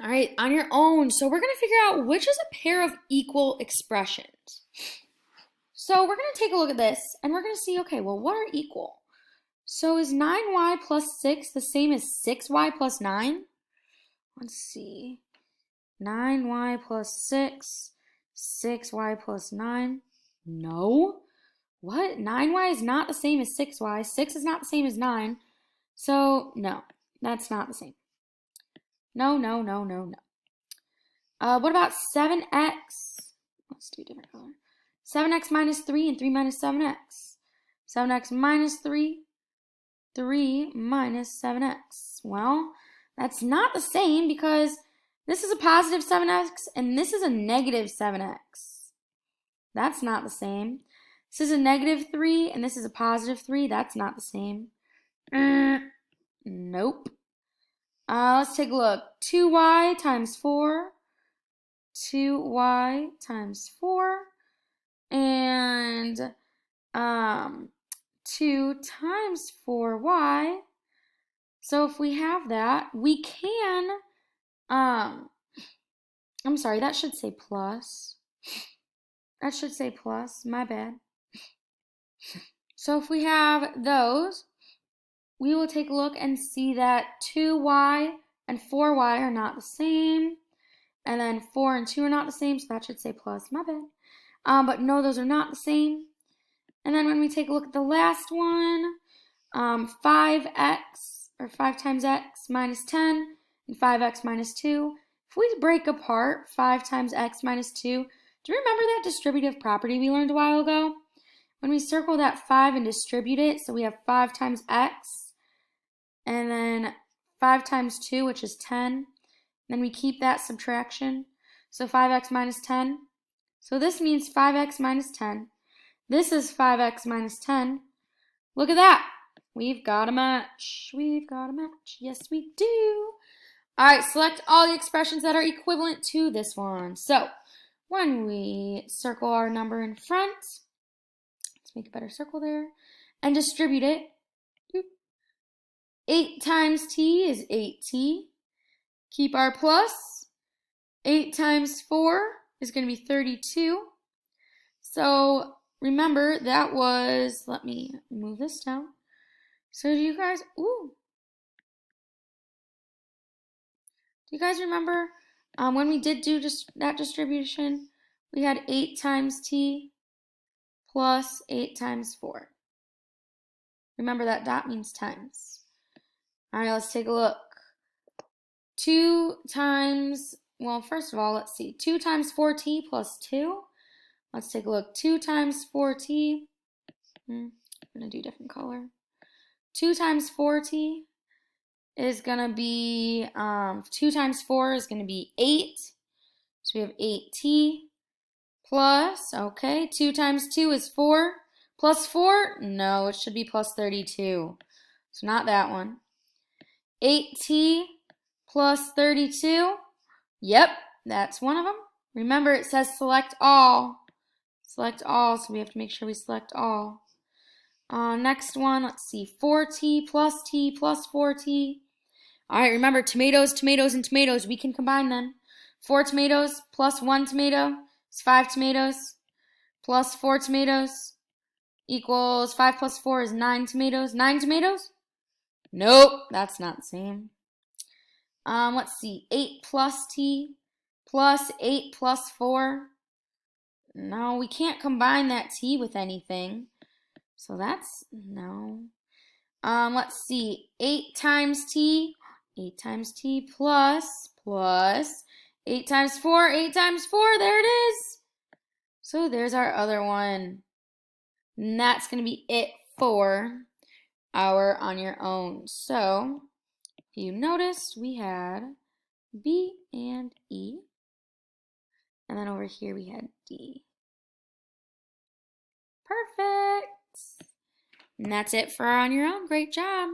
All right, on your own. So we're going to figure out which is a pair of equal expressions. So we're going to take a look at this and we're going to see, okay, well, what are equal? So is 9y plus 6 the same as 6y plus 9? Let's see. 9y plus 6, 6y plus 9. No. What? 9y is not the same as 6y. 6 is not the same as 9. So, no, that's not the same. No, no, no, no, no. What about 7x? Let's do a different color. 7x minus 3 and 3 minus 7x. 7x minus 3, 3 minus 7x. Well, that's not the same because this is a positive 7x and this is a negative 7x. That's not the same. This is a negative 3 and this is a positive 3. That's not the same. Nope. Let's take a look. 2y times 4. 2y times 4. And 2 times 4y. So if we have that, we can, I'm sorry, that should say plus. That should say plus, my bad. So if we have those, we will take a look and see that 2y and 4y are not the same. And then 4 and 2 are not the same, so that should say plus, my bad. But no, those are not the same. And then when we take a look at the last one, 5x, or 5 times x minus 10, and 5x minus 2. If we break apart 5 times x minus 2, do you remember that distributive property we learned a while ago? When we circle that 5 and distribute it, so we have 5 times x, and then 5 times 2, which is 10. Then we keep that subtraction. So 5x minus 10. So this means 5x minus 10. This is 5x minus 10. Look at that. We've got a match. We've got a match. Yes, we do. All right, select all the expressions that are equivalent to this one. So when we circle our number in front, let's make a better circle there, and distribute it. 8 times t is 8t. Keep our plus. 8 times 4 is going to be 32. So remember, that was, let me move this down. So do you guys remember when we did do just that distribution, we had 8 times t plus 8 times 4. Remember that dot means times. All right, let's take a look. 2 times, well, first of all, let's see. 2 times 4t plus 2. Let's take a look. 2 times 4t. I'm going to do a different color. 2 times 4t is going to be, 2 times 4 is going to be 8. So we have 8t plus, okay, 2 times 2 is 4. Plus 4? No, it should be plus 32. So not that one. 8t plus 32. Yep, that's one of them. Remember, it says select all. Select all, so we have to make sure we select all. Next one, let's see, 4t plus 4t. All right, remember, tomatoes, tomatoes, and tomatoes, we can combine them. 4 tomatoes plus 1 tomato is 5 tomatoes. Plus 4 tomatoes equals 5 plus 4 is 9 tomatoes. 9 tomatoes? Nope, that's not the same. Let's see, 8 plus t plus 8 plus 4. No, we can't combine that t with anything. So that's, no. Let's see, 8 times t plus 8 times 4, 8 times 4, there it is. So there's our other one. And that's going to be it for our on your own. So if you noticed, we had B and E. And then over here we had D. Perfect. And that's it for on your own. Great job.